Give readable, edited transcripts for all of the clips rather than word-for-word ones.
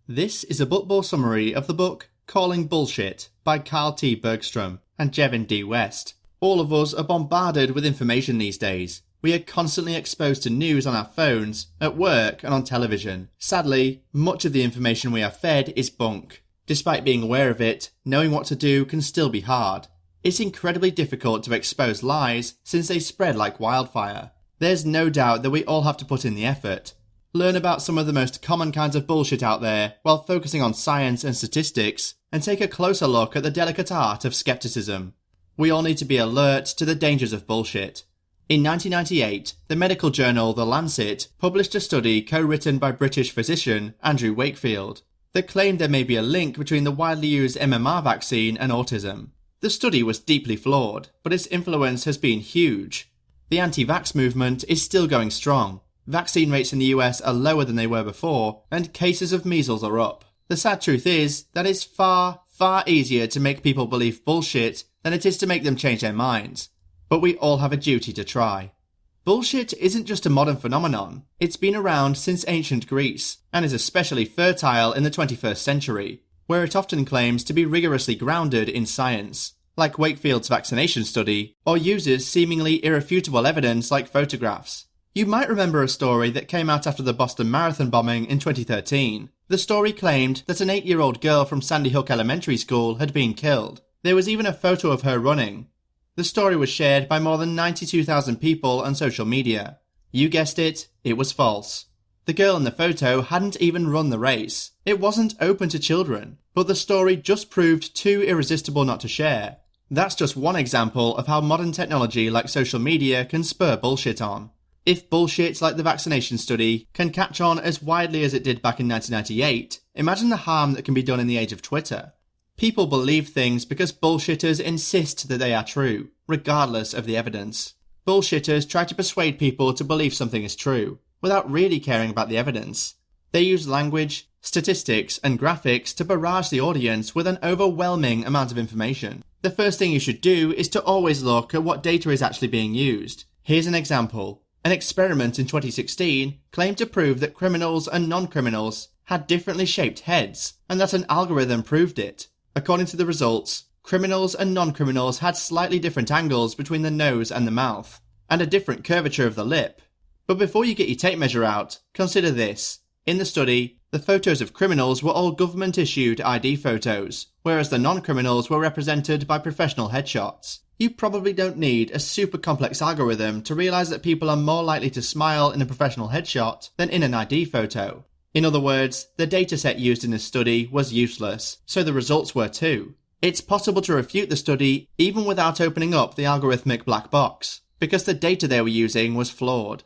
This is a book ball summary of the book Calling Bullshit by Carl T. Bergstrom and Jevin D. All of us are bombarded with information these days. We are constantly exposed to news on our phones, at work and on television. Sadly, much of the information we are fed is bunk. Despite being aware of it, knowing what to do can still be hard. It's incredibly difficult to expose lies since they spread like wildfire. There's no doubt that we all have to put in the effort. Learn about some of the most common kinds of bullshit out there while focusing on science and statistics, and take a closer look at the delicate art of skepticism. We all need to be alert to the dangers of bullshit. In 1998, the medical journal The Lancet published a study co-written by British physician Andrew Wakefield that claimed there may be a link between the widely used MMR vaccine and autism. The study was deeply flawed, but its influence has been huge. The anti-vax movement is still going strong. Vaccine rates in the US are lower than they were before, and cases of measles are up. The sad truth is that it's far, far easier to make people believe bullshit than it is to make them change their minds. But we all have a duty to try. Bullshit isn't just a modern phenomenon. It's been around since ancient Greece, and is especially fertile in the 21st century, where it often claims to be rigorously grounded in science, like Wakefield's vaccination study, or uses seemingly irrefutable evidence like photographs. You might remember a story that came out after the Boston Marathon bombing in 2013. The story claimed that an 8-year-old girl from Sandy Hook Elementary School had been killed. There was even a photo of her running. The story was shared by more than 92,000 people on social media. You guessed it, it was false. The girl in the photo hadn't even run the race. It wasn't open to children, but the story just proved too irresistible not to share. That's just one example of how modern technology like social media can spur bullshit on. If bullshit like the vaccination study can catch on as widely as it did back in 1998, imagine the harm that can be done in the age of Twitter. People believe things because bullshitters insist that they are true, regardless of the evidence. Bullshitters try to persuade people to believe something is true, without really caring about the evidence. They use language, statistics, and graphics to barrage the audience with an overwhelming amount of information. The first thing you should do is to always look at what data is actually being used. Here's an example. An experiment in 2016 claimed to prove that criminals and non-criminals had differently shaped heads, and that an algorithm proved it. According to the results, criminals and non-criminals had slightly different angles between the nose and the mouth, and a different curvature of the lip. But before you get your tape measure out, consider this. In the study, the photos of criminals were all government-issued ID photos, whereas the non-criminals were represented by professional headshots. You probably don't need a super complex algorithm to realise that people are more likely to smile in a professional headshot than in an ID photo. In other words, the dataset used in this study was useless, so the results were too. It's possible to refute the study even without opening up the algorithmic black box, because the data they were using was flawed.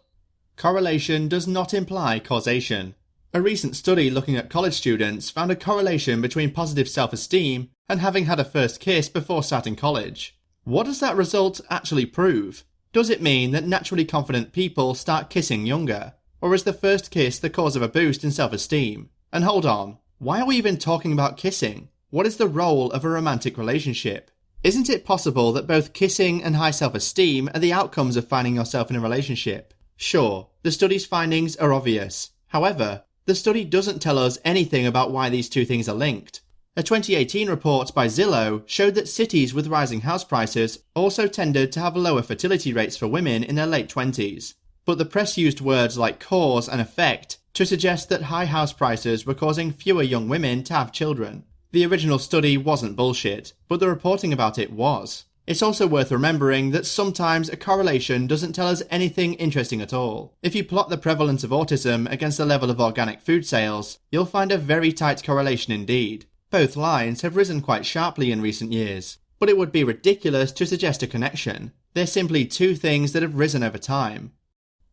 Correlation does not imply causation. A recent study looking at college students found a correlation between positive self-esteem and having had a first kiss before starting college. What does that result actually prove? Does it mean that naturally confident people start kissing younger? Or is the first kiss the cause of a boost in self-esteem? And hold on, why are we even talking about kissing? What is the role of a romantic relationship? Isn't it possible that both kissing and high self-esteem are the outcomes of finding yourself in a relationship? Sure, the study's findings are obvious. However, the study doesn't tell us anything about why these two things are linked. A 2018 report by Zillow showed that cities with rising house prices also tended to have lower fertility rates for women in their late 20s. But the press used words like cause and effect to suggest that high house prices were causing fewer young women to have children. The original study wasn't bullshit, but the reporting about it was. It's also worth remembering that sometimes a correlation doesn't tell us anything interesting at all. If you plot the prevalence of autism against the level of organic food sales, you'll find a very tight correlation indeed. Both lines have risen quite sharply in recent years, but it would be ridiculous to suggest a connection. They're simply two things that have risen over time.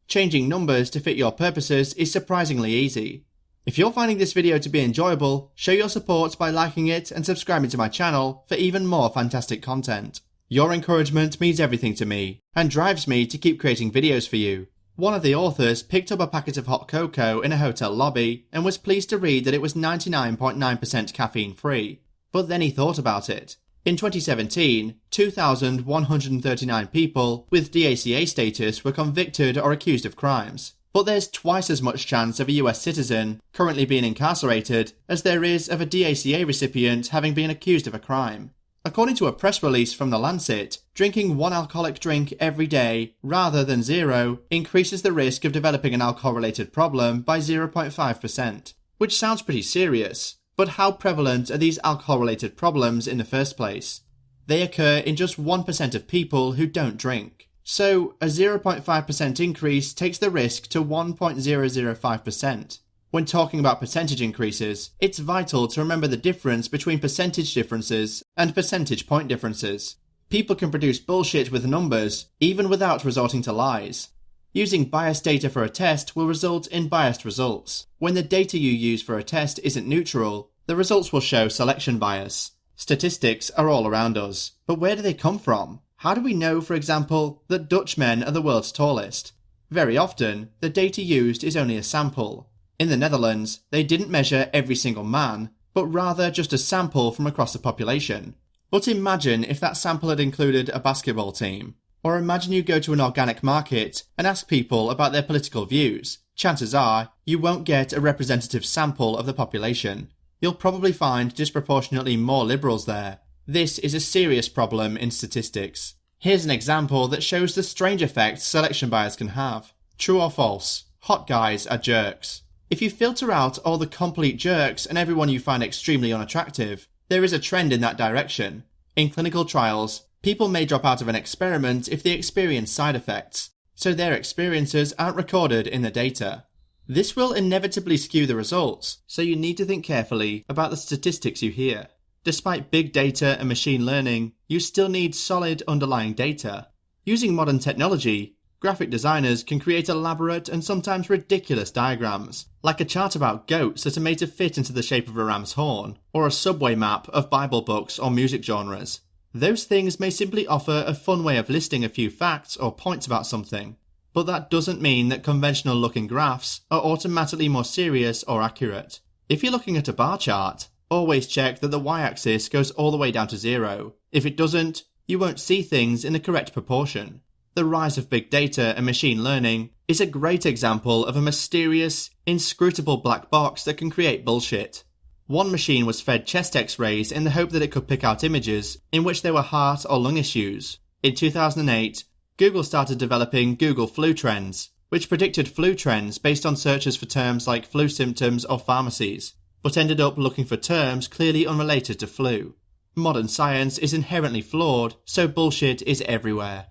Changing numbers to fit your purposes is surprisingly easy. If you're finding this video to be enjoyable, show your support by liking it and subscribing to my channel for even more fantastic content. Your encouragement means everything to me, and drives me to keep creating videos for you. One of the authors picked up a packet of hot cocoa in a hotel lobby and was pleased to read that it was 99.9% caffeine free, but then he thought about it. In 2017, 2,139 people with DACA status were convicted or accused of crimes, but there's twice as much chance of a US citizen currently being incarcerated as there is of a DACA recipient having been accused of a crime. According to a press release from The Lancet, drinking one alcoholic drink every day rather than 0 increases the risk of developing an alcohol-related problem by 0.5%, which sounds pretty serious, but how prevalent are these alcohol-related problems in the first place? They occur in just 1% of people who don't drink. So, a 0.5% increase takes the risk to 1.005%. When talking about percentage increases, it's vital to remember the difference between percentage differences and percentage point differences. People can produce bullshit with numbers, even without resorting to lies. Using biased data for a test will result in biased results. When the data you use for a test isn't neutral, the results will show selection bias. Statistics are all around us, but where do they come from? How do we know, for example, that Dutch men are the world's tallest? Very often, the data used is only a sample. In the Netherlands, they didn't measure every single man, but rather just a sample from across the population. But imagine if that sample had included a basketball team. Or imagine you go to an organic market and ask people about their political views. Chances are, you won't get a representative sample of the population. You'll probably find disproportionately more liberals there. This is a serious problem in statistics. Here's an example that shows the strange effects selection bias can have. True or false? Hot guys are jerks. If you filter out all the complete jerks and everyone you find extremely unattractive, there is a trend in that direction. In clinical trials, people may drop out of an experiment if they experience side effects, so their experiences aren't recorded in the data. This will inevitably skew the results, so you need to think carefully about the statistics you hear. Despite big data and machine learning, you still need solid underlying data. Using modern technology, graphic designers can create elaborate and sometimes ridiculous diagrams, like a chart about goats that are made to fit into the shape of a ram's horn, or a subway map of Bible books or music genres. Those things may simply offer a fun way of listing a few facts or points about something, but that doesn't mean that conventional-looking graphs are automatically more serious or accurate. If you're looking at a bar chart, always check that the y-axis goes all the way down to 0. If it doesn't, you won't see things in the correct proportion. The rise of big data and machine learning is a great example of a mysterious, inscrutable black box that can create bullshit. One machine was fed chest x-rays in the hope that it could pick out images in which there were heart or lung issues. In 2008, Google started developing Google Flu Trends, which predicted flu trends based on searches for terms like flu symptoms or pharmacies, but ended up looking for terms clearly unrelated to flu. Modern science is inherently flawed, so bullshit is everywhere.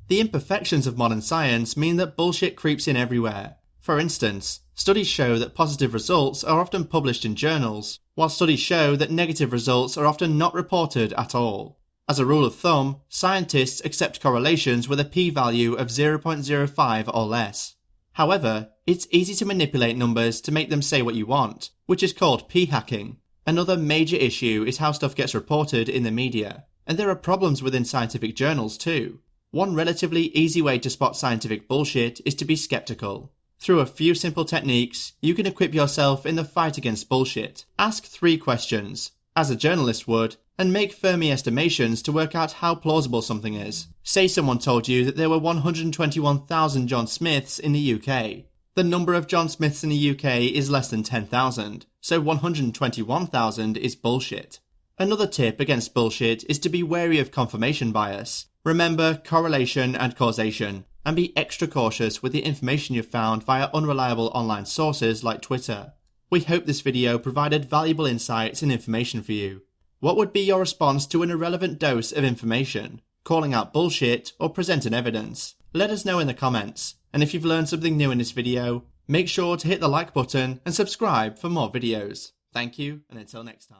The imperfections of modern science mean that bullshit creeps in everywhere. For instance, studies show that positive results are often published in journals, while studies show that negative results are often not reported at all. As a rule of thumb, scientists accept correlations with a p-value of 0.05 or less. However, it's easy to manipulate numbers to make them say what you want, which is called p-hacking. Another major issue is how stuff gets reported in the media, and there are problems within scientific journals too. One relatively easy way to spot scientific bullshit is to be skeptical. Through a few simple techniques, you can equip yourself in the fight against bullshit. Ask 3 questions, as a journalist would, and make Fermi estimations to work out how plausible something is. Say someone told you that there were 121,000 John Smiths in the UK. The number of John Smiths in the UK is less than 10,000, so 121,000 is bullshit. Another tip against bullshit is to be wary of confirmation bias. Remember correlation and causation, and be extra cautious with the information you've found via unreliable online sources like Twitter. We hope this video provided valuable insights and information for you. What would be your response to an irrelevant dose of information? Calling out bullshit or presenting evidence? Let us know in the comments, and if you've learned something new in this video, make sure to hit the like button and subscribe for more videos. Thank you, and until next time.